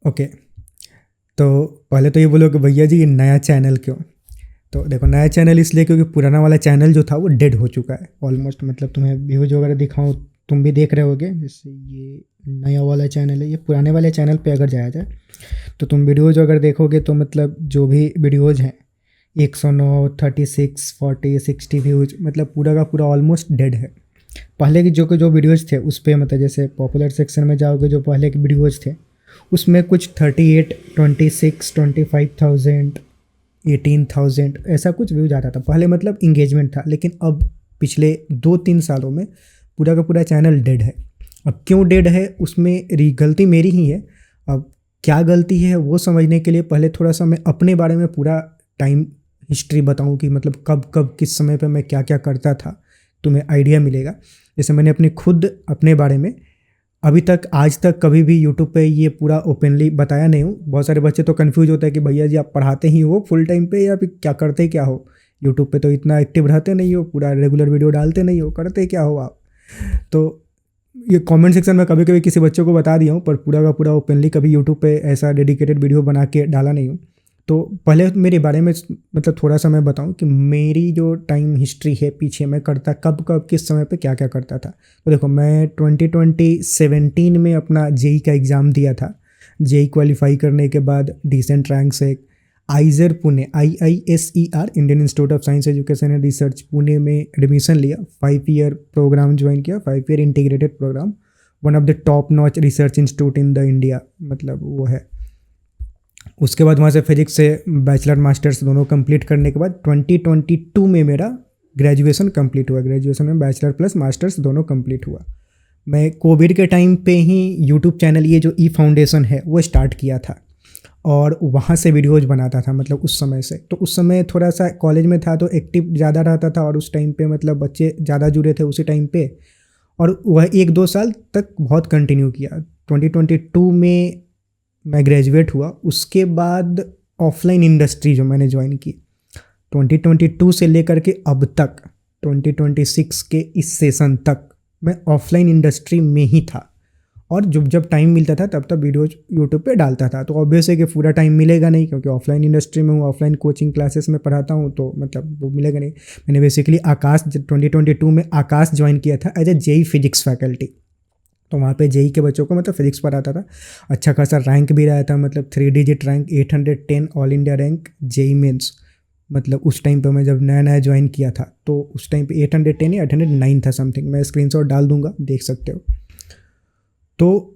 Okay. तो पहले तो ये बोलो कि भैया जी ये नया चैनल क्यों? तो देखो, नया चैनल इसलिए क्योंकि पुराना वाला चैनल जो था वो डेड हो चुका है ऑलमोस्ट। मतलब तुम्हें व्यूज वगैरह दिखाऊं, तुम भी देख रहे होगे। जैसे ये नया वाला चैनल है, ये पुराने वाले चैनल पे अगर जाया जाए तो तुम वीडियोज़ अगर देखोगे तो मतलब जो भी वीडियोज़ हैं 109, 36, 40, 60 व्यूज, मतलब पूरा का पूरा ऑलमोस्ट डेड है। पहले की जो वीडियोज़ थे उस पर, मतलब जैसे पॉपुलर सेक्शन में जाओगे, जो पहले के वीडियोज़ थे उसमें कुछ 38, 26, 25,000, 18,000 ऐसा कुछ व्यूज आता था पहले, मतलब इंगेजमेंट था। लेकिन अब पिछले 2-3 सालों में पूरा का पूरा चैनल डेड है। अब क्यों डेड है, उसमें गलती मेरी ही है। अब क्या गलती है वो समझने के लिए पहले थोड़ा सा मैं अपने बारे में पूरा टाइम हिस्ट्री बताऊं कि मतलब कब कब किस समय पे मैं क्या क्या करता था, तुम्हें आइडिया मिलेगा। जैसे मैंने अपने बारे में अभी तक आज तक कभी भी यूट्यूब पे ये पूरा ओपनली बताया नहीं हूँ। बहुत सारे बच्चे तो कंफ्यूज होते हैं कि भैया जी आप पढ़ाते ही हो फुल टाइम पे या फिर क्या करते क्या हो? यूट्यूब पे तो इतना एक्टिव रहते नहीं हो, पूरा रेगुलर वीडियो डालते नहीं हो, करते क्या हो आप? तो ये कमेंट सेक्शन में कभी कभी किसी बच्चों को बता दिया हूँ, पर पूरा का पूरा ओपनली कभी यूट्यूब पे ऐसा डेडिकेटेड वीडियो बना के डाला नहीं हूँ। तो पहले मेरे बारे में मतलब थोड़ा सा मैं बताऊँ कि मेरी जो टाइम हिस्ट्री है पीछे, मैं करता कब कब किस समय पे क्या क्या करता था। तो देखो, मैं 2017 में अपना जेई का एग्ज़ाम दिया था। जेई क्वालिफाई करने के बाद डिसेंट रैंक से IISER Pune, IISER, Indian institute of science education and research Pune में एडमिशन लिया। 5 ईयर प्रोग्राम ज्वाइन किया, 5 year integrated programme. One of the top notch research institute in the India, मतलब वो है। उसके बाद वहाँ से फिजिक्स से बैचलर मास्टर्स दोनों कंप्लीट करने के बाद 2022 में मेरा ग्रेजुएशन कंप्लीट हुआ। ग्रेजुएशन में बैचलर प्लस मास्टर्स दोनों कंप्लीट हुआ। मैं कोविड के टाइम पे ही यूट्यूब चैनल, ये जो ई फाउंडेशन है, वो स्टार्ट किया था और वहाँ से वीडियोज़ बनाता था। मतलब उस समय से, तो उस समय थोड़ा सा कॉलेज में था तो एक्टिव ज़्यादा रहता था और उस टाइम पे मतलब बच्चे ज़्यादा जुड़े थे उसी टाइम पे। और वह 1-2 साल तक बहुत कंटिन्यू किया। 2022 में मैं ग्रेजुएट हुआ। उसके बाद ऑफलाइन इंडस्ट्री जो मैंने ज्वाइन की 2022 से लेकर के अब तक 2026 के इस सेशन तक मैं ऑफलाइन इंडस्ट्री में ही था। और जब जब टाइम मिलता था तब तब वीडियोज यूट्यूब पे डालता था। तो ऑब्वियस है कि पूरा टाइम मिलेगा नहीं, क्योंकि ऑफलाइन इंडस्ट्री में हूँ, ऑफलाइन कोचिंग क्लासेस में पढ़ाता हूँ, तो मतलब वो मिलेगा नहीं। मैंने बेसिकली आकाश 2022 में आकाश ज्वाइन किया था as a JEE physics faculty. तो वहाँ पे जेई के बच्चों को मतलब फिजिक्स पढ़ाता था। अच्छा खासा रैंक भी रहा था, मतलब 3 digit rank, 810 all India rank JEE mains. मतलब उस टाइम पे मैं जब नया नया ज्वाइन किया था तो उस टाइम पे 810 या 809 था समथिंग। मैं स्क्रीनशॉट डाल दूंगा, देख सकते हो। तो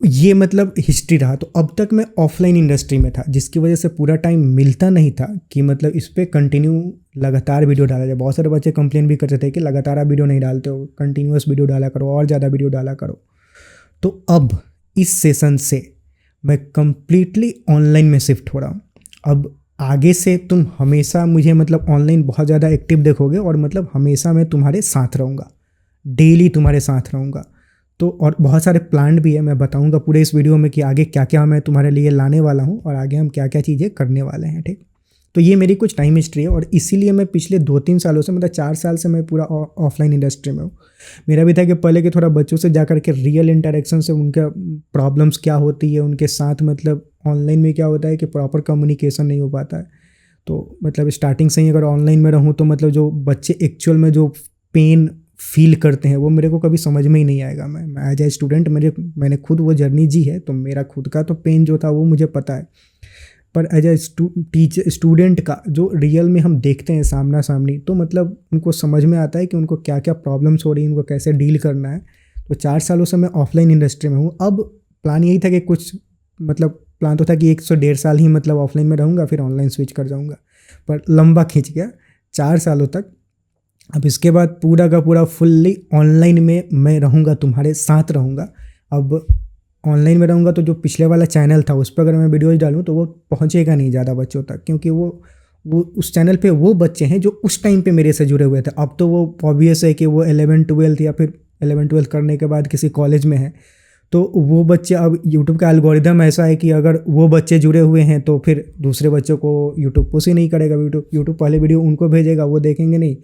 ये मतलब हिस्ट्री रहा। तो अब तक मैं ऑफलाइन इंडस्ट्री में था, जिसकी वजह से पूरा टाइम मिलता नहीं था कि मतलब इस पर कंटिन्यू लगातार वीडियो डाला जाए। बहुत सारे बच्चे कंप्लेन भी करते थे कि लगातार आप वीडियो नहीं डालते हो, कंटिन्यूअस वीडियो डाला करो और ज़्यादा वीडियो डाला करो। तो अब इस सेशन से मैं कंप्लीटली ऑनलाइन में शिफ्ट हो रहा हूँ। अब आगे से तुम हमेशा मुझे मतलब ऑनलाइन बहुत ज़्यादा एक्टिव देखोगे और मतलब हमेशा मैं तुम्हारे साथ रहूँगा, डेली तुम्हारे साथ रहूँगा। तो और बहुत सारे प्लान भी है, मैं बताऊंगा पूरे इस वीडियो में कि आगे क्या क्या मैं तुम्हारे लिए लाने वाला हूँ और आगे हम क्या क्या चीज़ें करने वाले हैं, ठीक। तो ये मेरी कुछ टाइम हिस्ट्री है और इसीलिए मैं पिछले 2-3 सालों से, मतलब 4 साल से मैं पूरा ऑफलाइन इंडस्ट्री में हूँ। मेरा भी था कि पहले के थोड़ा बच्चों से जा करके रियल इंटरेक्शन से उनका प्रॉब्लम्स क्या होती है उनके साथ, मतलब ऑनलाइन में क्या होता है कि प्रॉपर कम्युनिकेशन नहीं हो पाता है। तो मतलब स्टार्टिंग से ही अगर ऑनलाइन में रहूँ तो मतलब जो बच्चे एक्चुअल में जो पेन फील करते हैं वो मेरे को कभी समझ में ही नहीं आएगा। मैं एज ए स्टूडेंट मैंने खुद वो जर्नी जी है, तो मेरा खुद का तो पेन जो था वो मुझे पता है। पर एज ए स्टूडेंट का जो रियल में हम देखते हैं सामना सामनी, तो मतलब उनको समझ में आता है कि उनको क्या क्या प्रॉब्लम्स हो रही हैं, उनको कैसे डील करना है। तो 4 सालों से मैं ऑफलाइन इंडस्ट्री में हूँ। अब प्लान यही था कि कुछ मतलब प्लान तो था कि 100-1.5 साल ही मतलब ऑफलाइन में रहूँगा, फिर ऑनलाइन स्विच कर जाऊँगा, पर लंबा खींच गया 4 सालों तक। अब इसके बाद पूरा का पूरा फुल्ली ऑनलाइन में मैं रहूँगा, तुम्हारे साथ रहूँगा। अब ऑनलाइन में रहूँगा तो जो पिछले वाला चैनल था उस पर अगर मैं वीडियोज़ डालूँ तो वो पहुँचेगा नहीं ज़्यादा बच्चों तक, क्योंकि वो उस चैनल पे वो बच्चे हैं जो उस टाइम पे मेरे से जुड़े हुए थे। अब तो वो ऑब्वियस है कि वो 11-12 या फिर 11-12 करने के बाद किसी कॉलेज में है, तो वो बच्चे, अब यूट्यूब का एल्गोरिदम ऐसा है कि अगर वो बच्चे जुड़े हुए हैं तो फिर दूसरे बच्चों को यूट्यूब पुश ही नहीं करेगा। यूट्यूब पहले वीडियो उनको भेजेगा, वो देखेंगे नहीं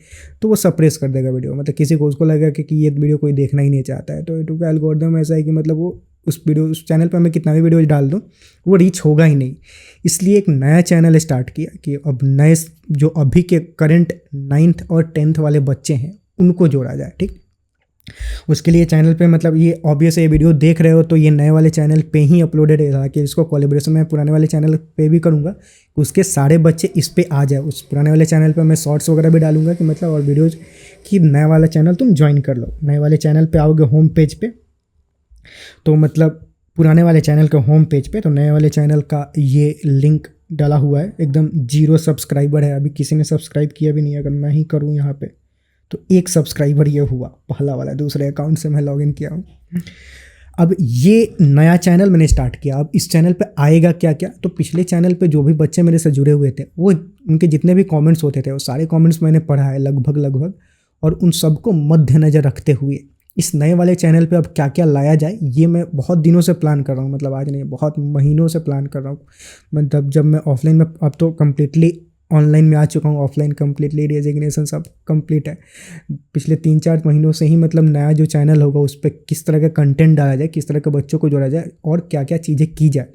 तो वो सप्रेस कर देगा वीडियो। मतलब किसी को उसको लगेगा कि ये वीडियो कोई देखना ही नहीं चाहता है। तो यूट्यूब का एल्गोरिदम ऐसा है कि मतलब वो उस चैनल पर मैं कितना भी वीडियो डाल दूँ वो रीच होगा ही नहीं। इसलिए एक नया चैनल स्टार्ट किया कि अब नए जो अभी के करंट 9th और 10th वाले बच्चे हैं उनको जोड़ा जाए। ठीक, उसके लिए चैनल पे मतलब ये ऑब्वियस है, ये वीडियो देख रहे हो तो ये नए वाले चैनल पे ही अपलोडेड है, हालांकि इसको कोलैबोरेशन में पुराने वाले चैनल पे भी करूँगा, उसके सारे बच्चे इस पे आ जाए। उस पुराने वाले चैनल पे मैं शॉर्ट्स वगैरह भी डालूंगा कि मतलब और वीडियोज़ कि नया वाला चैनल तुम ज्वाइन कर लो। नए वाले चैनल पे आओगे होम पेज पे तो मतलब पुराने वाले चैनल के होम पेज पे तो नए वाले चैनल का ये लिंक डाला हुआ है। एकदम 0 सब्सक्राइबर है, अभी किसी ने सब्सक्राइब किया भी नहीं। अगर मैं ही करूँ यहाँ पे तो 1 सब्सक्राइबर ये हुआ, पहला वाला, दूसरे अकाउंट से मैं लॉगिन किया हूँ। अब ये नया चैनल मैंने स्टार्ट किया। अब इस चैनल पे आएगा क्या क्या, तो पिछले चैनल पे जो भी बच्चे मेरे से जुड़े हुए थे वो उनके जितने भी कमेंट्स होते थे वो सारे कमेंट्स मैंने पढ़ा है लगभग, और उन सबको मद्देनज़र रखते हुए इस नए वाले चैनल पे अब क्या क्या लाया जाए ये मैं बहुत दिनों से प्लान कर रहा हूँ। मतलब आज नहीं, बहुत महीनों से प्लान कर रहा हूँ। मतलब जब मैं ऑफलाइन में, अब तो कम्प्लीटली ऑनलाइन में आ चुका हूँ, ऑफलाइन कम्प्लीटली रेजिग्नेशन सब कंप्लीट है। पिछले 3-4 महीनों से ही मतलब नया जो चैनल होगा उस पर किस तरह का कंटेंट डाला जाए, किस तरह के बच्चों को जोड़ा जाए और क्या क्या चीज़ें की जाए,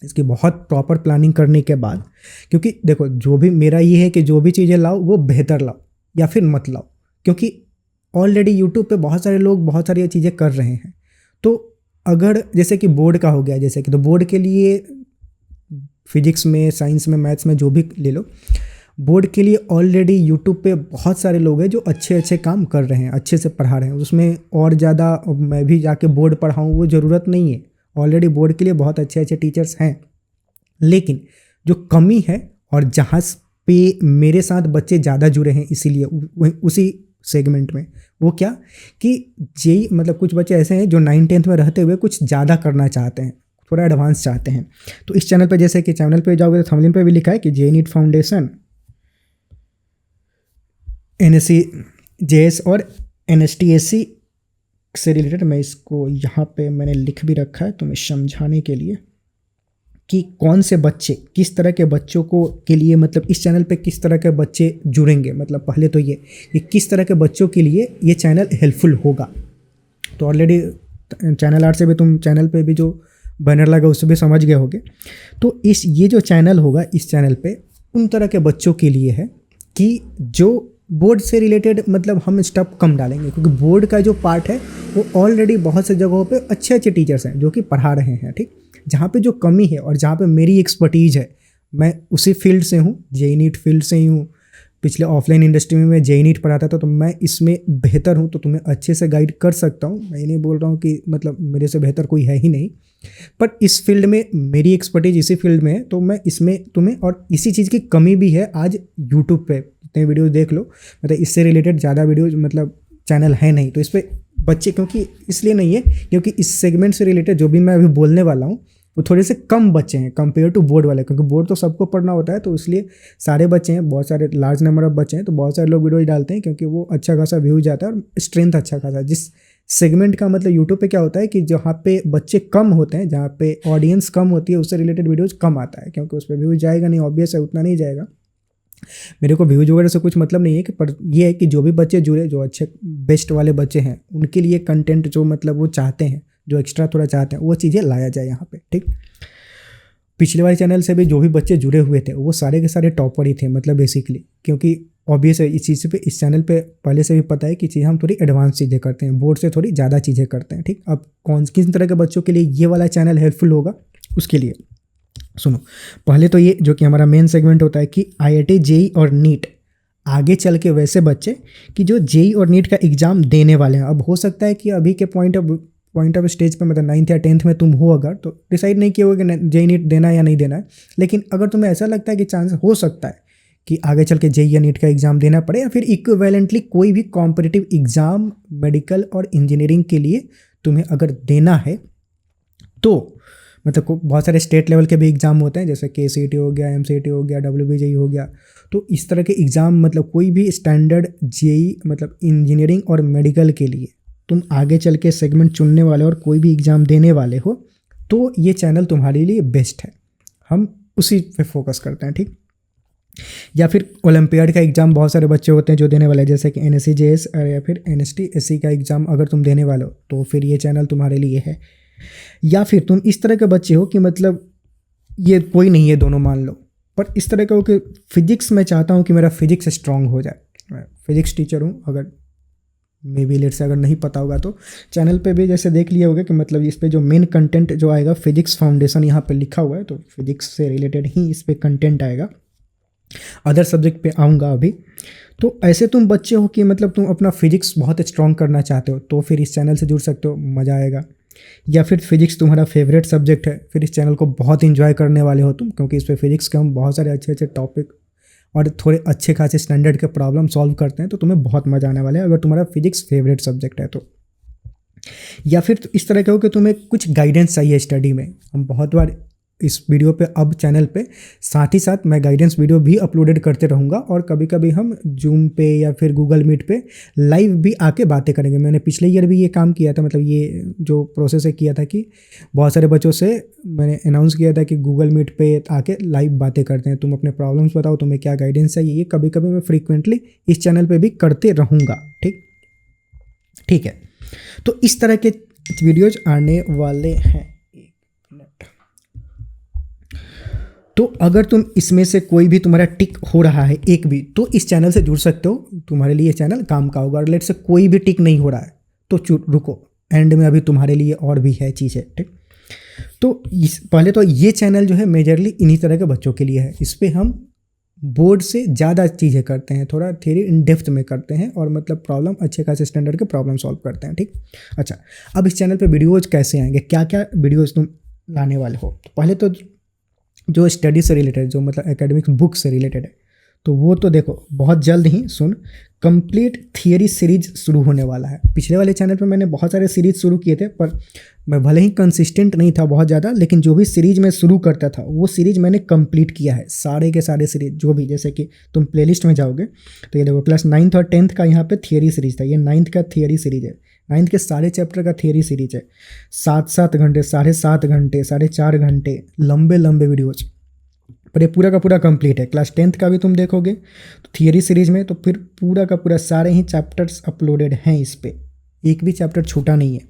इसकी बहुत प्रॉपर प्लानिंग करने के बाद, क्योंकि देखो जो भी मेरा ये है कि जो भी चीज़ें लाओ वो बेहतर लाओ या फिर मत लाओ, क्योंकि ऑलरेडी यूट्यूब पे बहुत सारे लोग बहुत सारी चीज़ें कर रहे हैं। तो अगर जैसे कि बोर्ड का हो गया, जैसे कि तो बोर्ड के लिए फिजिक्स में, साइंस में, मैथ्स में जो भी ले लो, बोर्ड के लिए ऑलरेडी यूट्यूब पे बहुत सारे लोग हैं जो अच्छे अच्छे काम कर रहे हैं, अच्छे से पढ़ा रहे हैं। उसमें और ज़्यादा मैं भी जाके बोर्ड पढ़ाऊँ वो ज़रूरत नहीं है। ऑलरेडी बोर्ड के लिए बहुत अच्छे अच्छे टीचर्स हैं। लेकिन जो कमी है और जहाँ पे मेरे साथ बच्चे ज़्यादा जुड़े हैं इसीलिए उसी सेगमेंट में, वो क्या कि जेई मतलब कुछ बच्चे ऐसे हैं जो 9th-10th में रहते हुए कुछ ज़्यादा करना चाहते हैं, थोड़ा एडवांस चाहते हैं। तो इस चैनल पे जैसे कि चैनल पे जाओगे तो थंबनेल पे भी लिखा है कि JEE NEET foundation, NSC JS और एनएसटीएससी से रिलेटेड। मैं इसको यहाँ पे मैंने लिख भी रखा है तुम्हें समझाने के लिए कि कौन से बच्चे, किस तरह के बच्चों को के लिए मतलब इस चैनल पे किस तरह के बच्चे जुड़ेंगे। मतलब पहले तो ये किस तरह के बच्चों के लिए ये चैनल हेल्पफुल होगा। तो ऑलरेडी चैनल आर्ट से भी तुम चैनल पे भी जो बैनर लगा उससे भी समझ गए होगे। तो ये जो चैनल होगा, इस चैनल पे उन तरह के बच्चों के लिए है कि जो बोर्ड से रिलेटेड मतलब हम स्टफ कम डालेंगे, क्योंकि बोर्ड का जो पार्ट है वो ऑलरेडी बहुत से जगहों पे अच्छे अच्छे टीचर्स हैं जो कि पढ़ा रहे हैं। ठीक, जहाँ पे जो कमी है और जहाँ पे मेरी एक्सपर्टीज़ है, मैं उसी फील्ड से हूँ, जेई नीट फील्ड से ही हूँ। पिछले ऑफलाइन इंडस्ट्री में मैं जेई नीट पढ़ाता था तो मैं इसमें बेहतर हूँ, तो तुम्हें अच्छे से गाइड कर सकता हूँ। मैं नहीं बोल रहा हूँ कि मतलब मेरे से बेहतर कोई है ही नहीं, पर इस फील्ड में मेरी एक्सपर्टीज इसी फील्ड में है, तो मैं इसमें तुम्हें, और इसी चीज़ की कमी भी है आज यूट्यूब पे, जितने वीडियोज़ देख लो मतलब इससे रिलेटेड ज़्यादा वीडियोज़ मतलब चैनल है नहीं। तो इस पर बच्चे, क्योंकि इसलिए नहीं है क्योंकि इस सेगमेंट से रिलेटेड जो भी मैं अभी बोलने वाला हूँ वो थोड़े से कम बच्चे हैं कंपेयर टू बोर्ड वाले, क्योंकि बोर्ड तो सबको पढ़ना होता है, तो इसलिए सारे बच्चे हैं, बहुत सारे लार्ज नंबर ऑफ बच्चे हैं, तो बहुत सारे लोग वीडियोज डालते हैं क्योंकि वो अच्छा खासा व्यूज आता है और स्ट्रेंथ अच्छा खासा। जिस सेगमेंट का मतलब यूट्यूब पे क्या होता है कि जहाँ पे बच्चे कम होते हैं, जहाँ पे ऑडियंस कम होती है, उससे रिलेटेड वीडियोज़ कम आता है, क्योंकि उस पर व्यूज जाएगा नहीं, ऑब्वियस है उतना नहीं जाएगा। मेरे को व्यूज वगैरह से कुछ मतलब नहीं है कि, पर ये है कि जो भी बच्चे जुड़े, जो अच्छे बेस्ट वाले बच्चे हैं, उनके लिए कंटेंट जो मतलब वो चाहते हैं, जो एक्स्ट्रा थोड़ा चाहते हैं, वो चीज़ें लाया जाए यहाँ पे। ठीक, पिछले वाले चैनल से भी जो भी बच्चे जुड़े हुए थे वो सारे के सारे टॉपर ही थे मतलब बेसिकली, क्योंकि ऑब्वियस है इस चीज़ पे, इस चैनल पे पहले से भी पता है कि चीज़ें हम थोड़ी एडवांस चीज़ें करते हैं, बोर्ड से थोड़ी ज़्यादा चीज़ें करते हैं। ठीक, अब किस तरह के बच्चों के लिए ये वाला चैनल हेल्पफुल होगा उसके लिए सुनो। पहले तो ये जो कि हमारा मेन सेगमेंट होता है कि IIT जेई और नीट, आगे चल के वैसे बच्चे कि जो जेई और नीट का एग्ज़ाम देने वाले हैं। अब हो सकता है कि अभी के पॉइंट ऑफ स्टेज पे मतलब 9th या 10th में तुम हो, अगर तो डिसाइड नहीं किया होगा कि जेई नीट देना है या नहीं देना है, लेकिन अगर तुम्हें ऐसा लगता है कि चांस हो सकता है कि आगे चल के जेई या नीट का एग्ज़ाम देना पड़े, या फिर इक्विवेलेंटली कोई भी कॉम्पिटिटिव एग्ज़ाम मेडिकल और इंजीनियरिंग के लिए तुम्हें अगर देना है, तो मतलब बहुत सारे स्टेट लेवल के भी एग्ज़ाम होते हैं, जैसे KCET हो गया, MCET हो गया, WBJE हो गया। तो इस तरह के एग्ज़ाम मतलब कोई भी स्टैंडर्ड जेई मतलब इंजीनियरिंग और मेडिकल के लिए तुम आगे चल के सेगमेंट चुनने वाले और कोई भी एग्ज़ाम देने वाले हो, तो ये चैनल तुम्हारे लिए बेस्ट है। हम उसी पे फोकस करते हैं। ठीक, या फिर ओलंपियाड का एग्ज़ाम बहुत सारे बच्चे होते हैं जो देने वाले हैं, जैसे कि NSC JS या फिर NST SC का एग्ज़ाम अगर तुम देने वाले हो तो फिर ये चैनल तुम्हारे लिए है। या फिर तुम इस तरह के बच्चे हो कि मतलब ये कोई नहीं है दोनों मान लो, पर इस तरह का हो कि फिजिक्स में चाहता हूँ कि मेरा फिजिक्स स्ट्रांग हो जाए, मैं फिजिक्स टीचर हूँ, अगर मे बी लेट से अगर नहीं पता होगा तो चैनल पे भी जैसे देख लिया होगा कि मतलब इस पे जो मेन कंटेंट जो आएगा फिजिक्स फाउंडेशन यहाँ पे लिखा हुआ है, तो फिजिक्स से रिलेटेड ही इस पे कंटेंट आएगा, अदर सब्जेक्ट पे आऊँगा अभी। तो ऐसे तुम बच्चे हो कि मतलब तुम अपना फिजिक्स बहुत स्ट्रांग करना चाहते हो, तो फिर इस चैनल से जुड़ सकते हो, मज़ा आएगा। या फिर फिजिक्स तुम्हारा फेवरेट सब्जेक्ट है, फिर इस चैनल को बहुत इंजॉय करने वाले हो तुम, क्योंकि इस पे फिजिक्स के हम बहुत सारे अच्छे अच्छे टॉपिक और थोड़े अच्छे खासे स्टैंडर्ड के प्रॉब्लम सॉल्व करते हैं, तो तुम्हें बहुत मज़ा आने वाला है अगर तुम्हारा फिजिक्स फेवरेट सब्जेक्ट है तो। या फिर इस तरह का हो कि तुम्हें कुछ गाइडेंस चाहिए स्टडी में, हम बहुत बार इस वीडियो पे अब चैनल पे साथ ही साथ मैं गाइडेंस वीडियो भी अपलोडेड करते रहूँगा, और कभी कभी हम जूम पे या फिर गूगल मीट पे लाइव भी आके बातें करेंगे। मैंने पिछले ईयर भी ये काम किया था, मतलब ये जो प्रोसेस है किया था कि बहुत सारे बच्चों से मैंने अनाउंस किया था कि गूगल मीट पे आके लाइव बातें करते हैं, तुम अपने प्रॉब्लम्स बताओ, तुम्हें क्या गाइडेंस चाहिए, ये कभी कभी मैं फ्रीक्वेंटली इस चैनल पर भी करते रहूँगा। ठीक है, तो इस तरह के वीडियोज आने वाले हैं। तो अगर तुम इसमें से कोई भी तुम्हारा टिक हो रहा है एक भी, तो इस चैनल से जुड़ सकते हो, तुम्हारे लिए चैनल काम का होगा। और लेट से कोई भी टिक नहीं हो रहा है तो रुको, एंड में अभी तुम्हारे लिए और भी है चीज़ें। ठीक, तो पहले तो ये चैनल जो है मेजरली इन्हीं तरह के बच्चों के लिए है। इस पर हम बोर्ड से ज़्यादा चीज़ें करते हैं, थोड़ा थ्योरी इन डेप्थ में करते हैं, और मतलब प्रॉब्लम अच्छे खासे स्टैंडर्ड के प्रॉब्लम सॉल्व करते हैं। ठीक, अच्छा, अब इस चैनल पे वीडियोज़ कैसे आएंगे, क्या क्या वीडियोज़ तुम लाने वाले हो। तो पहले तो जो स्टडी से रिलेटेड, जो मतलब एकेडमिक्स बुक से रिलेटेड है, तो वो तो देखो बहुत जल्द ही सुन, कंप्लीट थियरी सीरीज शुरू होने वाला है। पिछले वाले चैनल पे मैंने बहुत सारे सीरीज शुरू किए थे, पर मैं भले ही कंसिस्टेंट नहीं था बहुत ज़्यादा, लेकिन जो भी सीरीज मैं शुरू करता था वो सीरीज मैंने कंप्लीट किया है, सारे के सारे सीरीज जो भी। जैसे कि तुम प्लेलिस्ट में जाओगे तो ये देखो, क्लास 9th और 10th का यहाँ पे थियरी सीरीज था, ये 9th का थियरी सीरीज है, 9th के सारे चैप्टर का थियरी सीरीज है। 7-7 घंटे, 7.5 घंटे, 4.5 घंटे लंबे लंबे वीडियोज, पर ये पूरा का पूरा कंप्लीट है। क्लास 10th का भी तुम देखोगे तो थियरी सीरीज में तो फिर पूरा का पूरा सारे ही चैप्टर्स अपलोडेड हैं इस पर, एक भी चैप्टर छूटा नहीं है।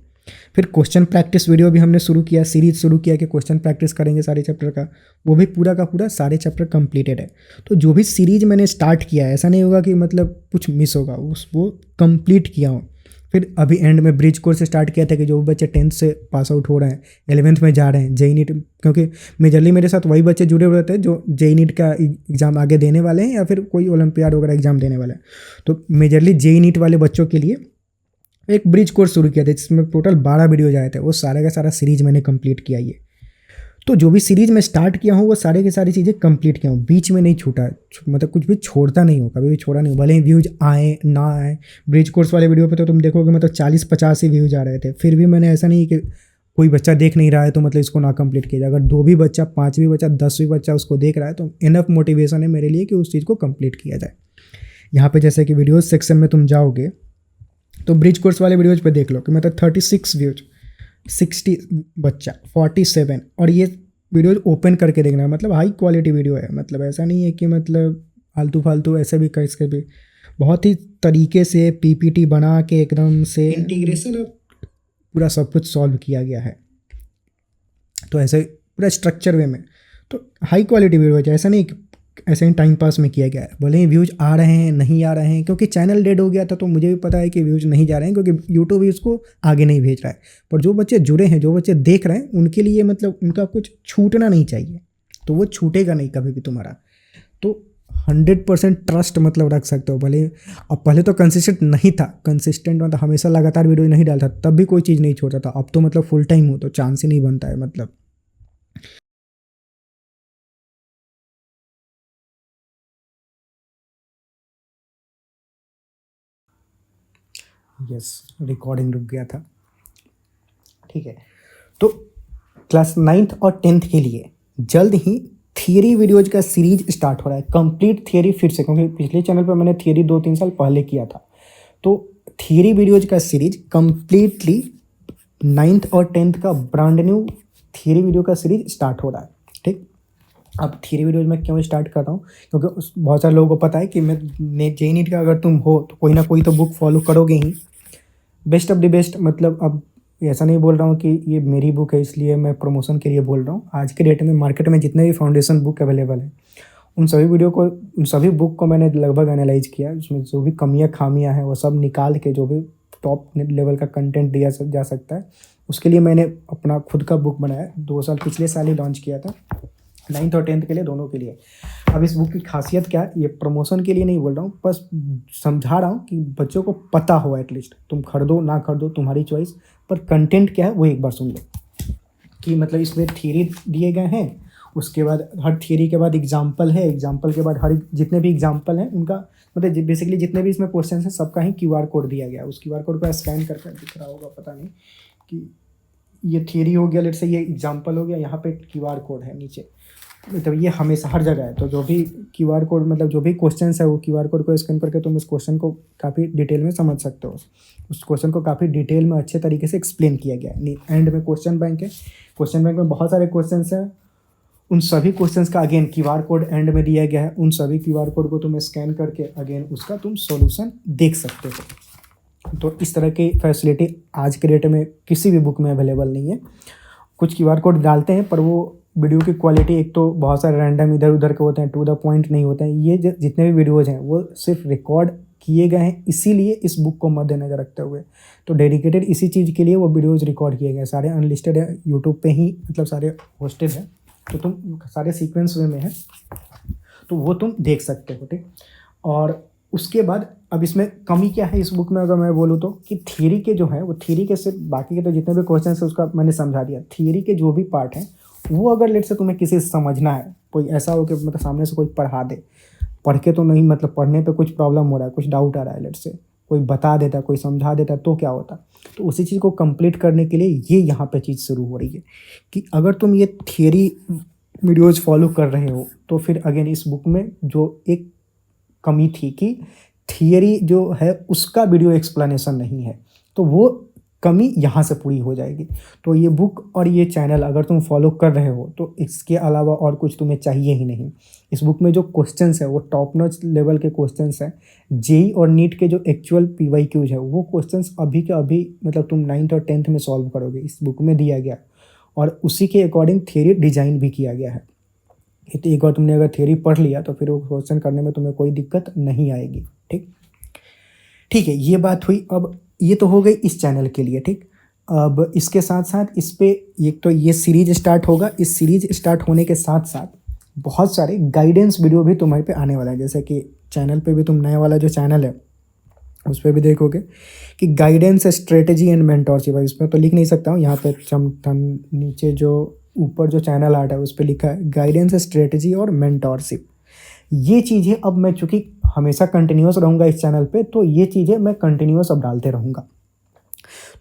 फिर क्वेश्चन प्रैक्टिस वीडियो भी हमने शुरू किया, सीरीज शुरू किया कि क्वेश्चन प्रैक्टिस करेंगे सारे चैप्टर का, वो भी पूरा का पूरा सारे चैप्टर कंप्लीटेड है। तो जो भी सीरीज मैंने स्टार्ट किया है, ऐसा नहीं होगा कि मतलब कुछ मिस होगा, वो कंप्लीट किया हूँ। फिर अभी एंड में ब्रिज कोर्स स्टार्ट किया था कि जो बच्चे 10th से पास आउट हो रहे हैं, 11th में जा रहे हैं, जेई नीट, क्योंकि मेजरली मेरे साथ वही बच्चे जुड़े हुए थे जो जेई नीट का एग्ज़ाम आगे देने वाले हैं या फिर कोई ओलंपियाड वगैरह एग्जाम देने वाले हैं। तो मेजरली जेई नीट वाले बच्चों के लिए एक ब्रिज कोर्स शुरू किया था, जिसमें टोटल 12 वीडियोज आए थे, वो सारा का सारा सीरीज मैंने कंप्लीट किया। ये तो जो भी सीरीज मैं स्टार्ट किया हूँ वो सारे की सारी चीज़ें कंप्लीट किया हूँ, बीच में नहीं छूटा, मतलब कुछ भी छोड़ता नहीं हूँ, कभी भी छोड़ा नहीं हूँ, भले ही व्यूज आए ना आए। ब्रिज कोर्स वाले वीडियो पे तो तुम देखोगे मतलब 40-50 ही व्यूज आ रहे थे, फिर भी मैंने ऐसा नहीं कि कोई बच्चा देख नहीं रहा है तो मतलब इसको ना कंप्लीट किया जाए। अगर 2 भी बच्चा, 5 भी बच्चा, 10 भी बच्चा उसको देख रहा है तो इनफ मोटिवेशन है मेरे लिए कि उस चीज़ को कंप्लीट किया जाए। यहाँ पे जैसे कि वीडियोज़ सेक्शन में तुम जाओगे तो ब्रिज कोर्स वाले वीडियोज़ पे देख लो कि मतलब 36 व्यूज, 60 बच्चा, 47, और ये वीडियोज ओपन करके देखना है, मतलब हाई क्वालिटी वीडियो है, मतलब ऐसा नहीं है कि मतलब फालतू फालतू ऐसे भी कैसे भी, बहुत ही तरीके से पीपीटी बना के एकदम से इंटीग्रेशन पूरा सब कुछ सॉल्व किया गया है, तो ऐसे पूरा स्ट्रक्चर वे में, तो हाई क्वालिटी वीडियो है, ऐसा नहीं ऐसे ही टाइम पास में किया गया है। भले ही व्यूज़ आ रहे हैं नहीं आ रहे हैं, क्योंकि चैनल डेड हो गया था तो मुझे भी पता है कि व्यूज़ नहीं जा रहे हैं, क्योंकि यूट्यूब भी उसको आगे नहीं भेज रहा है। पर जो बच्चे जुड़े हैं, जो बच्चे देख रहे हैं, उनके लिए मतलब उनका कुछ छूटना नहीं चाहिए, तो वो छूटेगा नहीं कभी भी तुम्हारा। तो 100% ट्रस्ट मतलब रख सकते हो। भले अब पहले तो कंसिस्टेंट नहीं था, कंसिस्टेंट मतलब हमेशा लगातार वीडियो नहीं डालता, तब भी कोई चीज़ नहीं छोड़ता था। अब तो मतलब फुल टाइम हो तो चांस ही नहीं बनता है मतलब। यस, रिकॉर्डिंग रुक गया था। ठीक है, तो क्लास 9th और 10th के लिए जल्द ही थियरी वीडियोज का सीरीज स्टार्ट हो रहा है, कंप्लीट थियरी फिर से, क्योंकि पिछले चैनल पर मैंने थियरी 2-3 साल पहले किया था। तो थियरी वीडियोज का सीरीज कंप्लीटली 9th और 10th का ब्रांड न्यू थियरी वीडियो का सीरीज स्टार्ट हो रहा है। ठीक, अब थियरी वीडियोज में क्यों स्टार्ट कर रहा हूँ, क्योंकि बहुत सारे लोगों को पता है कि मैं जेई नीट का अगर तुम हो तो कोई ना कोई तो बुक फॉलो करोगे ही। बेस्ट ऑफ द बेस्ट, मतलब अब ऐसा नहीं बोल रहा हूँ कि ये मेरी बुक है इसलिए मैं प्रमोशन के लिए बोल रहा हूँ। आज के डेट में मार्केट में जितने भी फाउंडेशन बुक अवेलेबल हैं उन सभी बुक को मैंने लगभग एनालाइज किया। उसमें जो भी कमियाँ खामियाँ हैं वो सब निकाल के जो भी टॉप लेवल का कंटेंट दिया जा सकता है उसके लिए मैंने अपना खुद का बुक बनाया। 2 साल पिछले साल ही लॉन्च किया था, 9th और 10th के लिए, दोनों के लिए। अब इस बुक की खासियत क्या है, ये प्रमोशन के लिए नहीं बोल रहा हूँ, बस समझा रहा हूँ कि बच्चों को पता हो। एटलीस्ट तुम खरीदो ना खरीदो तुम्हारी चॉइस, पर कंटेंट क्या है वो एक बार सुन लो। कि मतलब इसमें थियरी दिए गए हैं, उसके बाद हर थियरी के बाद एग्जाम्पल है, एग्जाम्पल के बाद हर जितने भी एग्जाम्पल हैं उनका मतलब बेसिकली जितने भी इसमें क्वेश्चन हैं सबका ही QR कोड दिया गया है। उस QR कोड को स्कैन करके दिख रहा होगा, पता नहीं, कि ये थियरी हो गया, लेट से ये एग्जाम्पल हो गया, यहाँ पे QR कोड है नीचे। मतलब ये हमेशा हर जगह है। तो जो भी QR कोड मतलब जो भी क्वेश्चन है वो QR कोड को स्कैन करके तुम इस क्वेश्चन को काफ़ी डिटेल में समझ सकते हो। उस क्वेश्चन को काफ़ी डिटेल में अच्छे तरीके से एक्सप्लेन किया गया है। एंड में क्वेश्चन बैंक है, क्वेश्चन बैंक में बहुत सारे क्वेश्चन हैं। उन सभी क्वेश्चंस का अगेन QR कोड एंड में दिया गया है। उन सभी QR कोड को तुम स्कैन करके अगेन उसका तुम सॉल्यूशन देख सकते हो। तो इस तरह की फैसिलिटी आज के डेट में किसी भी बुक में अवेलेबल नहीं है। कुछ QR कोड डालते हैं पर वो वीडियो की क्वालिटी एक तो बहुत सारे रैंडम इधर उधर के होते हैं, टू द पॉइंट नहीं होते हैं। ये जितने भी वीडियोज़ हैं वो सिर्फ रिकॉर्ड किए गए हैं, इसीलिए इस बुक को मद्देनजर रखते हुए तो डेडिकेटेड इसी चीज़ के लिए वो वीडियोज़ रिकॉर्ड किए गए। सारे अनलिस्टेड है यूट्यूब पे ही, मतलब सारे होस्टेड है, तो तुम सारे सीक्वेंस वे में है तो वो तुम देख सकते हो। ठीक, और उसके बाद अब इसमें कमी क्या है इस बुक में अगर मैं बोलूँ तो, कि थियरी के जो है वो थियरी के सिर्फ, बाकी के तो जितने भी क्वेश्चन है उसका मैंने समझा दिया। थियरी के जो भी पार्ट हैं वो अगर लेट से तुम्हें किसी से समझना है, कोई ऐसा हो कि मतलब सामने से कोई पढ़ा दे, पढ़ के तो नहीं, मतलब पढ़ने पे कुछ प्रॉब्लम हो रहा है, कुछ डाउट आ रहा है, लेट से कोई बता देता, कोई समझा देता तो क्या होता। तो उसी चीज़ को कंप्लीट करने के लिए ये यहाँ पे चीज़ शुरू हो रही है कि अगर तुम ये थियरी वीडियोज़ फॉलो कर रहे हो तो फिर अगेन इस बुक में जो एक कमी थी कि थियरी जो है उसका वीडियो एक्सप्लेनेशन नहीं है, तो वो कमी यहाँ से पूरी हो जाएगी। तो ये बुक और ये चैनल अगर तुम फॉलो कर रहे हो तो इसके अलावा और कुछ तुम्हें चाहिए ही नहीं। इस बुक में जो क्वेश्चंस है वो टॉप नॉच लेवल के क्वेश्चंस हैं। जेई और नीट के जो एक्चुअल PYQs है वो क्वेश्चंस अभी के अभी मतलब तुम 9th और 10th में सॉल्व करोगे, इस बुक में दिया गया और उसी के अकॉर्डिंग थियरी डिजाइन भी किया गया है। तो एक बार तुमने अगर थियरी पढ़ लिया तो फिर वो क्वेश्चन करने में तुम्हें कोई दिक्कत नहीं आएगी। ठीक है, ये बात हुई। अब ये तो हो गई इस चैनल के लिए। ठीक, अब इसके साथ साथ इस पे एक तो ये सीरीज स्टार्ट होगा। इस सीरीज स्टार्ट होने के साथ साथ बहुत सारे गाइडेंस वीडियो भी तुम्हारे पे आने वाला है। जैसे कि चैनल पे भी तुम नया वाला जो चैनल है उस पर भी देखोगे कि गाइडेंस, स्ट्रेटेजी एंड मेंटोरशिप। इसमें तो लिख नहीं सकता हूँ, यहाँ पे नीचे जो ऊपर जो चैनल आर्ट है उस पर लिखा है गाइडेंस, स्ट्रेटेजी और मेंटोरशिप। ये चीज़ें अब मैं चूँकि हमेशा कंटिन्यूस रहूँगा इस चैनल पे, तो ये चीज़ें मैं कंटिन्यूस अब डालते रहूँगा।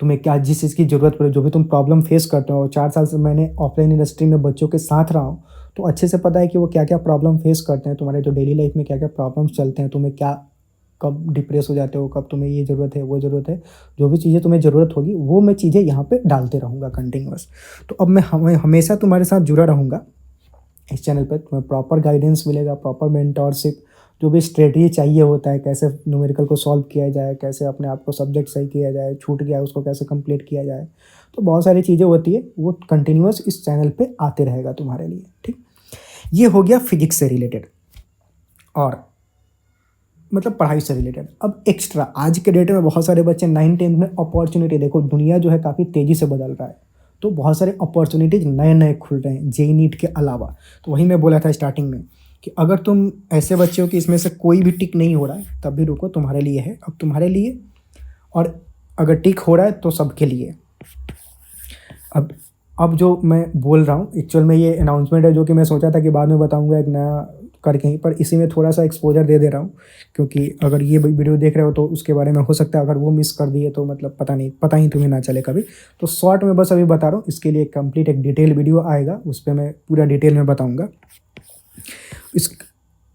तुम्हें क्या जिस चीज़ की ज़रूरत पड़े, जो भी तुम प्रॉब्लम फेस करते हो, 4 साल से मैंने ऑफलाइन इंडस्ट्री में बच्चों के साथ रहा हूँ तो अच्छे से पता है कि वो क्या क्या प्रॉब्लम फेस करते हैं, तुम्हारे जो डेली लाइफ में क्या क्या प्रॉब्लम्स चलते हैं, तुम्हें क्या कब डिप्रेस हो जाते हो, कब तुम्हें ये ज़रूरत है वो ज़रूरत है, जो भी चीज़ें तुम्हें ज़रूरत होगी वो मैं चीज़ें यहाँ पे डालते रहूँगा कंटिन्यूस। तो अब मैं हमेशा तुम्हारे साथ जुड़ा रहूँगा इस चैनल पे। तुम्हें प्रॉपर गाइडेंस मिलेगा, प्रॉपर मेंटोरशिप, जो भी स्ट्रेटजी चाहिए होता है, कैसे न्यूमेरिकल को सॉल्व किया जाए, कैसे अपने आप को सब्जेक्ट सही किया जाए, छूट गया उसको कैसे कंप्लीट किया जाए, तो बहुत सारी चीज़ें होती है वो कंटिन्यूस इस चैनल पे आते रहेगा तुम्हारे लिए। ठीक, ये हो गया फिजिक्स से रिलेटेड और मतलब पढ़ाई से रिलेटेड। अब एक्स्ट्रा आज के डेट में बहुत सारे बच्चे 9th-10th में अपॉर्चुनिटी, देखो दुनिया जो है काफ़ी तेज़ी से बदल रहा है, तो बहुत सारे अपॉर्चुनिटीज़ नए नए खुल रहे हैं जेई नीट के अलावा। तो वही मैं बोला था स्टार्टिंग में कि अगर तुम ऐसे बच्चे हो कि इसमें से कोई भी टिक नहीं हो रहा है तब भी रुको, तुम्हारे लिए है, अब तुम्हारे लिए। और अगर टिक हो रहा है तो सबके लिए। अब जो मैं बोल रहा हूँ एक्चुअल में ये अनाउंसमेंट है जो कि मैं सोचा था कि बाद में बताऊँगा एक नया करके ही, पर इसी में थोड़ा सा एक्सपोजर दे रहा हूँ क्योंकि अगर ये वीडियो देख रहे हो तो उसके बारे में हो सकता है अगर वो मिस कर दिए तो मतलब पता ही तुम्हें ना चले कभी। तो शॉर्ट में बस अभी बता रहा हूँ, इसके लिए कंप्लीट एक डिटेल वीडियो आएगा, उस पर मैं पूरा डिटेल में बताऊँगा।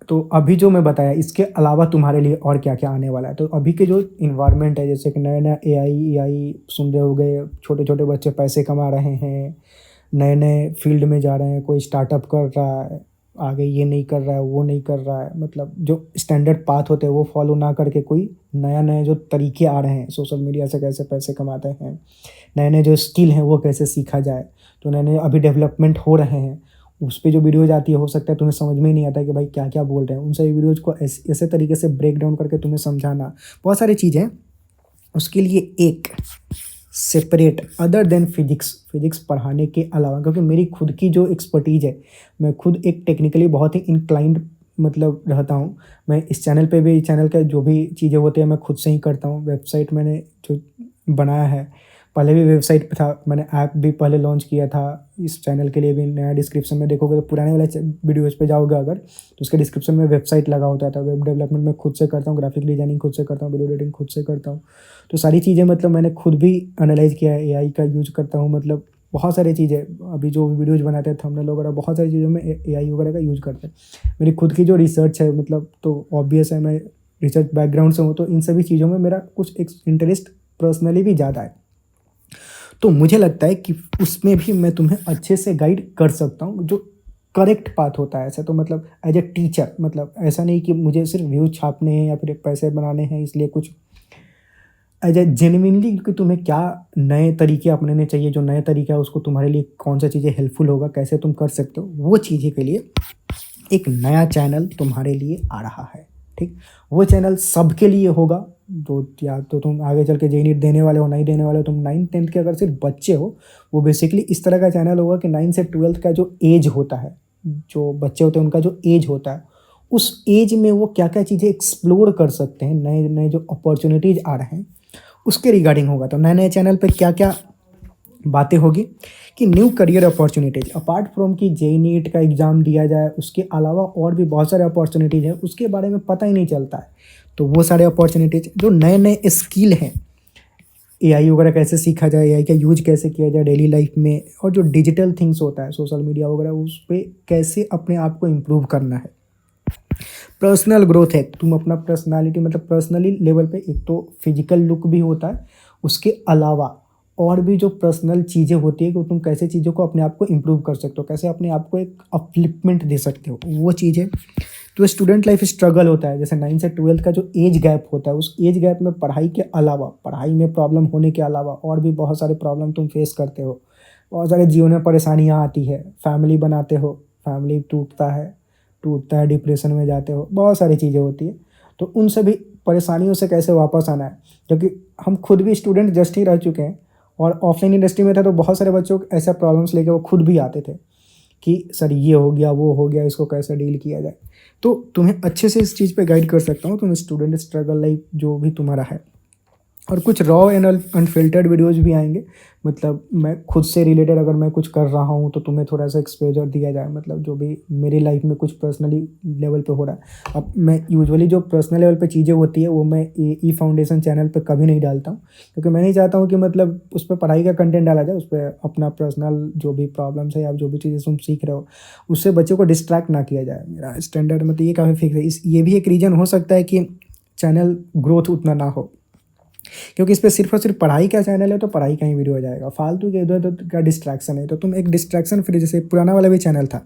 तो अभी जो मैं बताया इसके अलावा तुम्हारे लिए और क्या क्या आने वाला है। तो अभी के जो इन्वायरमेंट है, जैसे कि नया नया AI सुन रहे हो गए, छोटे छोटे बच्चे पैसे कमा रहे हैं, नए नए फील्ड में जा रहे हैं, कोई स्टार्टअप कर रहा है, आगे ये नहीं कर रहा है, वो नहीं कर रहा है, मतलब जो स्टैंडर्ड पाथ होते हैं वो फॉलो ना करके कोई नया नया जो तरीके आ रहे हैं सोशल मीडिया से कैसे पैसे कमाते हैं, नए नए जो स्किल हैं वो कैसे सीखा जाए, तो नए नए अभी डेवलपमेंट हो रहे हैं, उस पे जो वीडियोज़ आती है हो सकता है तुम्हें समझ में ही नहीं आता कि भाई क्या क्या बोल रहे हैं, उन सभी वीडियोज़ को ऐसे तरीके से ब्रेक डाउन करके तुम्हें समझाना, बहुत सारी चीज़ें हैं। उसके लिए एक सेपरेट अदर देन फिजिक्स पढ़ाने के अलावा, क्योंकि मेरी खुद की जो एक्सपर्टीज़ है, मैं खुद एक टेक्निकली बहुत ही इंक्लाइंड मतलब रहता हूँ। मैं इस चैनल पे भी, चैनल का जो भी चीज़ें होती हैं मैं खुद से ही करता हूँ। वेबसाइट मैंने जो बनाया है, पहले भी वेबसाइट पे था, मैंने ऐप भी पहले लॉन्च किया था इस चैनल के लिए भी। नया डिस्क्रिप्शन में देखोगे तो पुराने वाले वीडियोज़ पे जाओगे अगर, तो उसके डिस्क्रिप्शन में वेबसाइट लगा होता था। वेब डेवलपमेंट मैं खुद से करता हूँ, ग्राफिक डिजाइनिंग खुद से करता हूँ, वीडियो एडिटिंग खुद से करता हूँ। तो सारी चीज़ें मतलब मैंने खुद भी एनालाइज किया है, एआई का यूज़ करता हूँ, मतलब बहुत सारी चीज़ें अभी जो वीडियोज़ बनाते हैं थंबनेल वगैरह, बहुत सारी चीज़ों में एआई वगैरह का यूज़ करते हैं। मेरी खुद की जो रिसर्च है मतलब, तो ऑब्वियस है मैं रिसर्च बैकग्राउंड से हूँ, तो इन सभी चीज़ों में मेरा कुछ इंटरेस्ट पर्सनली भी ज़्यादा है। तो मुझे लगता है कि उसमें भी मैं तुम्हें अच्छे से गाइड कर सकता हूँ, जो करेक्ट पाथ होता है। ऐसा तो मतलब एज ए टीचर, मतलब ऐसा नहीं कि मुझे सिर्फ व्यूज छापने हैं या फिर पैसे बनाने हैं इसलिए कुछ, एज ए जेन्युइनली कि तुम्हें क्या नए तरीके अपनाने चाहिए, जो नए तरीका है उसको तुम्हारे लिए कौन सा चीज़ें हेल्पफुल होगा, कैसे तुम कर सकते हो, वो चीज़ें के लिए एक नया चैनल तुम्हारे लिए आ रहा है। ठीक, वो चैनल सबके लिए होगा। तो या तो तुम आगे चल के जेई नीट देने वाले हो, नहीं देने वाले हो, तुम 9th-10th के अगर सिर्फ बच्चे हो, वो बेसिकली इस तरह का चैनल होगा कि 9 से 12th का जो एज होता है, जो बच्चे होते हैं उनका जो एज होता है, उस एज में वो क्या क्या चीज़ें एक्सप्लोर कर सकते हैं, नए नए जो अपॉर्चुनिटीज़ आ रहे हैं उसके रिगार्डिंग होगा। तो नए नए चैनल पे क्या क्या बातें होगी कि new career opportunities, apart from कि जेई नीट का एग्ज़ाम दिया जाए, उसके अलावा और भी बहुत सारे अपॉर्चुनिटीज़ हैं, उसके बारे में पता ही नहीं चलता है। तो वो सारे अपॉर्चुनिटीज़, जो नए नए स्किल हैं, एआई वगैरह कैसे सीखा जाए, एआई का यूज कैसे किया जाए डेली लाइफ में, और जो डिजिटल थिंग्स होता है सोशल मीडिया वगैरह, उस पर कैसे अपने आप को इम्प्रूव करना है। पर्सनल ग्रोथ है, तुम अपना पर्सनालिटी मतलब पर्सनली लेवल पे, एक तो फिजिकल लुक भी होता है, उसके अलावा और भी जो पर्सनल चीज़ें होती है कि तुम कैसे चीज़ों को अपने आप को इम्प्रूव कर सकते हो, कैसे अपने आप को एक अपलिफ्टमेंट दे सकते हो, वो चीज़ें। तो स्टूडेंट लाइफ स्ट्रगल होता है, जैसे 9 से 12th का जो एज गैप होता है, उस एज गैप में पढ़ाई के अलावा, पढ़ाई में प्रॉब्लम होने के अलावा और भी बहुत सारे प्रॉब्लम तुम फेस करते हो, बहुत सारे जीवन में परेशानियाँ आती है, फैमिली बनाते हो, फैमिली टूटता है, डिप्रेशन में जाते हो, बहुत सारी चीज़ें होती है। तो उन सभी परेशानियों से कैसे वापस आना है, क्योंकि हम खुद भी स्टूडेंट जस्ट ही रह चुके हैं, और ऑफलाइन इंडस्ट्री में था तो बहुत सारे बच्चों को ऐसा प्रॉब्लम्स लेके वो खुद भी आते थे कि सर ये हो गया, वो हो गया, इसको कैसे डील किया जाए। तो तुम्हें अच्छे से इस चीज़ पे गाइड कर सकता हूँ, तुम स्टूडेंट स्ट्रगल लाइफ जो भी तुम्हारा है, और कुछ रॉ एंड अनफिल्टर्ड वीडियोज़ भी आएंगे। मतलब मैं खुद से रिलेटेड अगर मैं कुछ कर रहा हूँ तो तुम्हें थोड़ा सा एक्सपोजर दिया जाए, मतलब जो भी मेरी लाइफ में कुछ पर्सनली लेवल पे हो रहा है। अब मैं यूजुअली जो पर्सनल लेवल पे चीज़ें होती है वो मैं ई फाउंडेशन चैनल पे कभी नहीं डालता हूँ, क्योंकि मैं नहीं चाहता हूँ कि मतलब उस पर पढ़ाई का कंटेंट डाला जाए, उस पर अपना पर्सनल जो भी प्रॉब्लम्स है या जो भी चीज़ें तुम सीख रहे हो उससे बच्चों को डिस्ट्रैक्ट ना किया जाए। मेरा स्टैंडर्ड मतलब ये काफ़ी फिक्स है। ये भी एक रीज़न हो सकता है कि चैनल ग्रोथ उतना ना हो, क्योंकि इस पर सिर्फ और सिर्फ पढ़ाई का चैनल है तो पढ़ाई का ही वीडियो आ जाएगा, फालतू के इधर उधर का डिस्ट्रैक्शन है। तो तुम एक डिस्ट्रैक्शन फ्री, जैसे पुराना वाला भी चैनल था,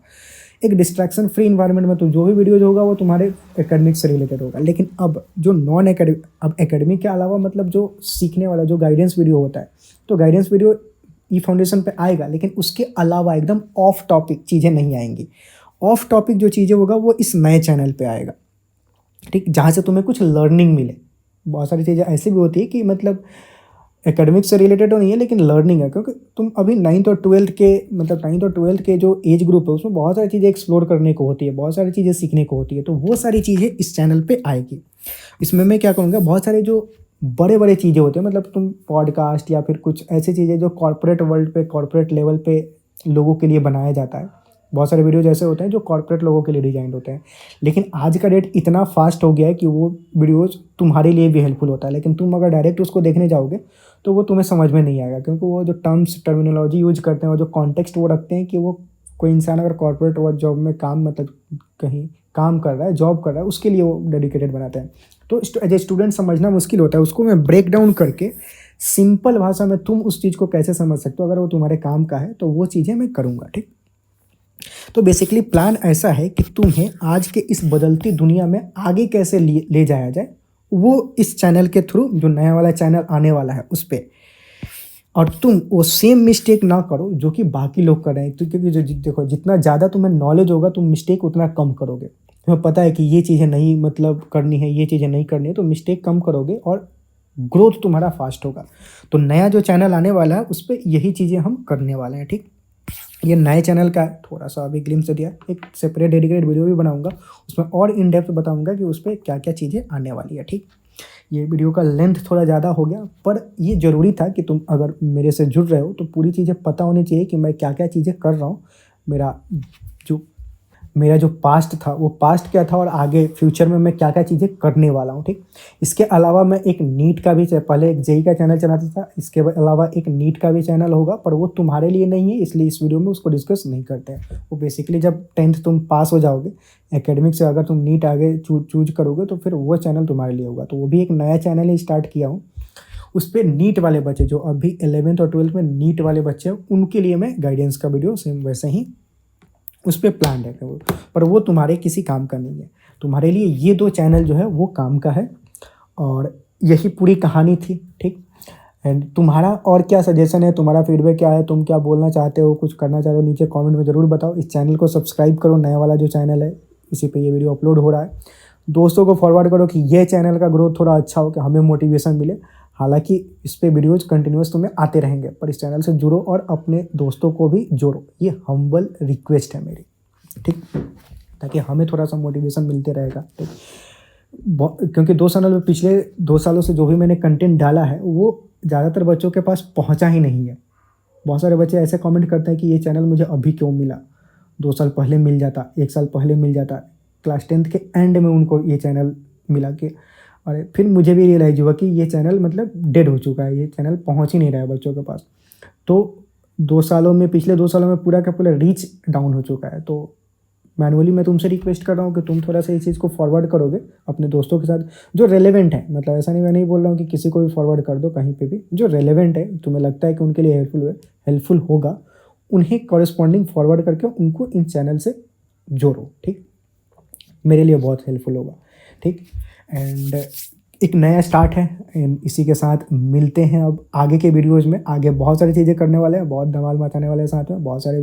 एक डिस्ट्रैक्शन फ्री इन्वायरमेंट में तो जो भी वीडियोज होगा वो तुम्हारे एकेडमिक से रिलेटेड होगा। लेकिन अब जो नॉन एकेडमिक, अब एकेडमिक के अलावा मतलब जो सीखने वाला जो गाइडेंस वीडियो होता है, तो गाइडेंस वीडियो ई फाउंडेशन पे आएगा, लेकिन उसके अलावा एकदम ऑफ टॉपिक चीज़ें नहीं आएंगी। ऑफ टॉपिक जो चीज़ें होगा वो इस नए चैनल पे आएगा, ठीक, जहाँ से तुम्हें कुछ लर्निंग मिले। बहुत सारी चीज़ें ऐसी भी होती है कि मतलब एकेडमिक से रिलेटेड तो नहीं है लेकिन लर्निंग है, क्योंकि तुम अभी 9th और 12th के मतलब 9th और 12th के जो एज ग्रुप है उसमें बहुत सारी चीज़ें एक्सप्लोर करने को होती है, बहुत सारी चीज़ें सीखने को होती है। तो वो सारी चीज़ें इस चैनल पे आएगी। इसमें मैं क्या करूँगा, बहुत सारे जो बड़े बड़े चीज़ें होती हैं, मतलब तुम पॉडकास्ट या फिर कुछ ऐसी चीज़ें जो कॉर्पोरेट वर्ल्ड पे, कॉर्पोरेट लेवल पे लोगों के लिए बनाया जाता है, बहुत सारे वीडियोज ऐसे होते हैं जो कॉर्पोरेट लोगों के लिए डिजाइन होते हैं। लेकिन आज का डेट इतना फास्ट हो गया है कि वो वीडियोज तुम्हारे लिए भी हेल्पफुल होता है, लेकिन तुम अगर डायरेक्ट उसको देखने जाओगे तो वो तुम्हें समझ में नहीं आएगा, क्योंकि वो जो टर्मिनोलॉजी यूज करते हैं और जो कॉन्टेक्स्ट वो रखते हैं कि वो कोई इंसान अगर कॉर्पोरेट जॉब में काम मतलब कहीं काम कर रहा है, जॉब कर रहा है, उसके लिए वो डेडिकेटेड बनाते हैं। तो एज ए स्टूडेंट समझना मुश्किल होता है, उसको मैं ब्रेक डाउन करके सिंपल भाषा में तुम उस चीज़ को कैसे समझ सकते हो, अगर वो तुम्हारे काम का है तो वो चीज़ें मैं करूँगा। ठीक, तो बेसिकली प्लान ऐसा है कि तुम्हें आज के इस बदलती दुनिया में आगे कैसे ले जाया जाए, वो इस चैनल के थ्रू, जो नया वाला चैनल आने वाला है उस पर, और तुम वो सेम मिस्टेक ना करो जो कि बाकी लोग कर रहे हैं। तो क्योंकि जो देखो, जितना ज़्यादा तुम्हें नॉलेज होगा तुम मिस्टेक उतना कम करोगे। तुम्हें पता है कि ये चीज़ें नहीं मतलब करनी है, ये चीज़ें नहीं करनी है, तो मिस्टेक कम करोगे और ग्रोथ तुम्हारा फास्ट होगा। तो नया जो चैनल आने वाला है उस पर यही चीज़ें हम करने वाले हैं। ठीक, ये नए चैनल का है, थोड़ा सा अभी ग्लिम्स दिया। एक सेपरेट डेडिकेटेड वीडियो भी बनाऊंगा, उसमें और इन डेप्थ बताऊंगा कि उस पर क्या क्या चीज़ें आने वाली है। ठीक, ये वीडियो का लेंथ थोड़ा ज़्यादा हो गया, पर ये ज़रूरी था कि तुम अगर मेरे से जुड़ रहे हो तो पूरी चीज़ें पता होनी चाहिए कि मैं क्या क्या चीज़ें कर रहा हूँ, मेरा जो पास्ट था वो पास्ट क्या था, और आगे फ्यूचर में मैं क्या क्या चीज़ें करने वाला हूँ। ठीक, इसके अलावा मैं एक नीट का भी, पहले एक जेई का चैनल चलाता था, इसके अलावा एक नीट का भी चैनल होगा, पर वो तुम्हारे लिए नहीं है, इसलिए इस वीडियो में उसको डिस्कस नहीं करते हैं। वो बेसिकली जब 10th तुम पास हो जाओगे एकेडमिक से, अगर तुम नीट आगे चूज करोगे तो फिर वो चैनल तुम्हारे लिए होगा। तो वो भी एक नया चैनल ही स्टार्ट किया हूँ, उस पर नीट वाले बच्चे जो अभी 11th और 12th में नीट वाले बच्चे हैं उनके लिए मैं गाइडेंस का वीडियो सेम वैसे ही उस पर प्लान है, पर वो तुम्हारे किसी काम का नहीं है। तुम्हारे लिए ये 2 चैनल जो है वो काम का है, और यही पूरी कहानी थी। ठीक, एंड तुम्हारा और क्या सजेशन है, तुम्हारा फीडबैक क्या है, तुम क्या बोलना चाहते हो, कुछ करना चाहते हो, नीचे कमेंट में ज़रूर बताओ। इस चैनल को सब्सक्राइब करो, नया वाला जो चैनल है इसी पे ये वीडियो अपलोड हो रहा है। दोस्तों को फॉरवर्ड करो कि ये चैनल का ग्रोथ थोड़ा अच्छा हो, कि हमें मोटिवेशन मिले। हालांकि इस पे वीडियोज़ कंटिन्यूस तुम्हें आते रहेंगे, पर इस चैनल से जुड़ो और अपने दोस्तों को भी जोड़ो, ये हम्बल रिक्वेस्ट है मेरी। ठीक, ताकि हमें थोड़ा सा मोटिवेशन मिलते रहेगा। ठीक, क्योंकि 2 सालों में, पिछले 2 सालों से जो भी मैंने कंटेंट डाला है वो ज़्यादातर बच्चों के पास पहुंचा ही नहीं है। बहुत सारे बच्चे ऐसे कमेंट करते हैं कि ये चैनल मुझे अभी क्यों मिला, 2 साल पहले मिल जाता, 1 साल पहले मिल जाता। क्लास 10th के एंड में उनको ये चैनल मिला कि, और फिर मुझे भी रियलाइज हुआ कि ये चैनल मतलब डेड हो चुका है, ये चैनल पहुंच ही नहीं रहा है बच्चों के पास। तो 2 सालों में, पिछले 2 सालों में पूरा का पूरा रीच डाउन हो चुका है। तो मैनुअली मैं तुमसे रिक्वेस्ट कर रहा हूँ कि तुम थोड़ा सा इस चीज़ को फॉरवर्ड करोगे अपने दोस्तों के साथ, जो रेलेवेंट है। मतलब ऐसा नहीं, मैं नहीं बोल रहा हूँ कि किसी को भी फॉरवर्ड कर दो कहीं पे भी, जो रेलेवेंट है, तुम्हें लगता है कि उनके लिए हेल्पफुल होगा, उन्हें कॉरेस्पॉन्डिंग फॉरवर्ड करके उनको इन चैनल से जोड़ो। ठीक, मेरे लिए बहुत हेल्पफुल होगा। ठीक, एंड एक नया स्टार्ट है, इसी के साथ मिलते हैं अब आगे के वीडियोज़ में। आगे बहुत सारी चीज़ें करने वाले हैं, बहुत धमाल मचाने वाले हैं साथ में, बहुत सारे,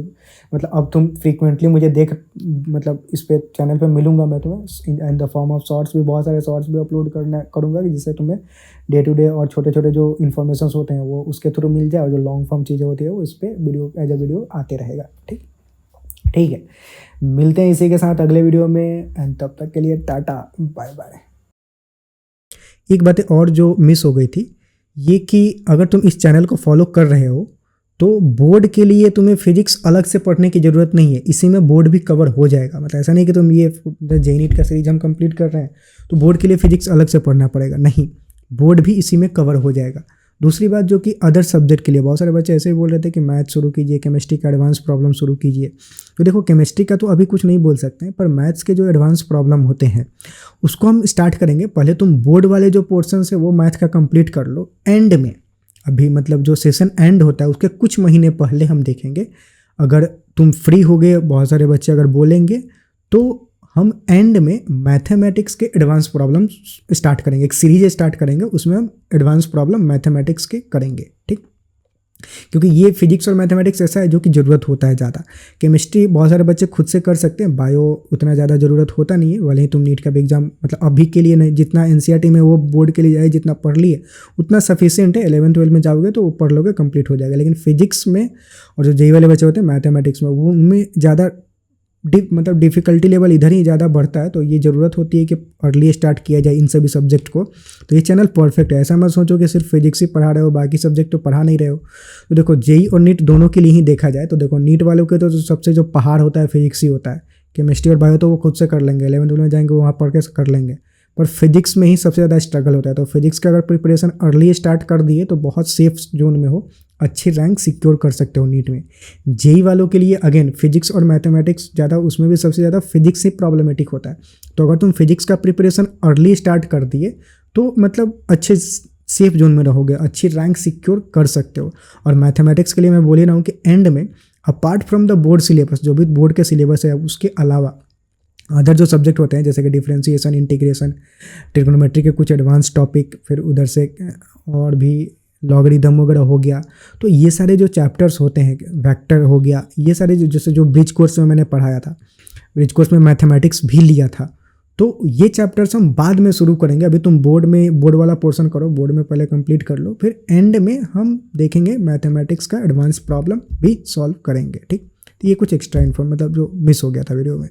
मतलब अब तुम फ्रीक्वेंटली मुझे मतलब इस पे चैनल पे मिलूंगा मैं तुम्हें in the form of shorts भी, बहुत सारे शॉर्ट्स भी अपलोड करूँगा कि जिससे तुम्हें डे टू डे और छोटे छोटे जो इन्फॉर्मेशन होते हैं वो उसके थ्रू मिल जाए, और जो लॉन्ग फॉर्म चीज़ें होती है वो इस पर वीडियो एज अ वीडियो आते रहेगा। ठीक है, मिलते हैं इसी के साथ अगले वीडियो में, एंड तब तक के लिए टाटा बाय बाय। एक बात और जो मिस हो गई थी, ये कि अगर तुम इस चैनल को फॉलो कर रहे हो तो बोर्ड के लिए तुम्हें फिजिक्स अलग से पढ़ने की ज़रूरत नहीं है, इसी में बोर्ड भी कवर हो जाएगा। मतलब ऐसा नहीं कि तुम ये जेई नीट का सीरीज हम कंप्लीट कर रहे हैं तो बोर्ड के लिए फिजिक्स अलग से पढ़ना पड़ेगा, नहीं, बोर्ड भी इसी में कवर हो जाएगा। दूसरी बात, जो कि अदर सब्जेक्ट के लिए बहुत सारे बच्चे ऐसे ही बोल रहे थे कि मैथ शुरू कीजिए, केमिस्ट्री का एडवांस प्रॉब्लम शुरू कीजिए। तो देखो, केमिस्ट्री का तो अभी कुछ नहीं बोल सकते हैं, पर मैथ्स के जो एडवांस प्रॉब्लम होते हैं उसको हम स्टार्ट करेंगे। पहले तुम बोर्ड वाले जो पोर्शन है वो मैथ का कंप्लीट कर लो, एंड में अभी मतलब जो सेशन एंड होता है उसके कुछ महीने पहले हम देखेंगे। अगर तुम फ्री हो गए, बहुत सारे बच्चे अगर बोलेंगे, तो हम एंड में मैथमेटिक्स के एडवांस प्रॉब्लम स्टार्ट करेंगे, एक सीरीज स्टार्ट करेंगे, उसमें हम एडवांस प्रॉब्लम मैथमेटिक्स के करेंगे। ठीक, क्योंकि ये फिजिक्स और मैथमेटिक्स ऐसा है जो कि ज़रूरत होता है ज़्यादा। केमिस्ट्री बहुत सारे बच्चे खुद से कर सकते हैं, बायो उतना ज़्यादा ज़रूरत होता नहीं है, भले ही तुम नीट का भी एग्जाम मतलब अभी के लिए नहीं, जितना एनसीईआरटी में वो बोर्ड के लिए जाए, जितना पढ़ लिए उतना सफिशिएंट है। 11th-12th में जाओगे तो वो पढ़ लोगे, कंप्लीट हो जाएगा। लेकिन फिजिक्स में और जो जेई वाले बच्चे होते हैं मैथमेटिक्स में, वो उनमें ज़्यादा मतलब डिफ़िकल्टी लेवल इधर ही ज़्यादा बढ़ता है। तो ये ज़रूरत होती है कि अर्ली स्टार्ट किया जाए इन सभी सब्जेक्ट को। तो ये चैनल परफेक्ट है। ऐसा मत सोचो कि सिर्फ फिजिक्स ही पढ़ा रहे हो, बाकी सब्जेक्ट तो पढ़ा नहीं रहे हो। तो देखो, जेई और नीट दोनों के लिए ही देखा जाए तो देखो, नीट वालों के तो सबसे जो पहाड़ होता है फिजिक्स ही होता है। केमिस्ट्री और बायो तो वो खुद से कर लेंगे, 11th में जाएंगे वहाँ पढ़ के कर लेंगे, पर फिजिक्स में ही सबसे ज़्यादा स्ट्रगल होता है। तो फिजिक्स का अगर प्रिपरेशन अर्ली स्टार्ट कर दिए तो बहुत सेफ जोन में हो, अच्छी रैंक सिक्योर कर सकते हो नीट में। जेई वालों के लिए अगेन फिजिक्स और मैथमेटिक्स ज़्यादा, उसमें भी सबसे ज़्यादा फिजिक्स ही प्रॉब्लमेटिक होता है। तो अगर तुम फिजिक्स का प्रिपरेशन अर्ली स्टार्ट कर दिए तो मतलब अच्छे सेफ जोन में रहोगे, अच्छी रैंक सिक्योर कर सकते हो। और मैथमेटिक्स के लिए मैं बोल ही रहा हूँ कि एंड में apart from the board syllabus, जो भी बोर्ड के सिलेबस है उसके अलावा अदर जो सब्जेक्ट होते हैं जैसे कि डिफरेंशिएशन, इंटीग्रेशन, ट्रिग्नोमेट्री के कुछ एडवांस टॉपिक, फिर उधर से और भी लॉगरिदम वगैरह हो गया, तो ये सारे जो चैप्टर्स होते हैं, वेक्टर हो गया, ये सारे जैसे जो ब्रिज कोर्स में मैंने पढ़ाया था, ब्रिज कोर्स में मैथमेटिक्स भी लिया था, तो ये चैप्टर्स हम बाद में शुरू करेंगे। अभी तुम बोर्ड वाला पोर्शन करो, बोर्ड में पहले कंप्लीट कर लो, फिर एंड में हम देखेंगे मैथमेटिक्स का एडवांस प्रॉब्लम भी सॉल्व करेंगे। ठीक, तो ये कुछ एक्स्ट्रा इन्फॉर्म मतलब जो मिस हो गया था वीडियो में।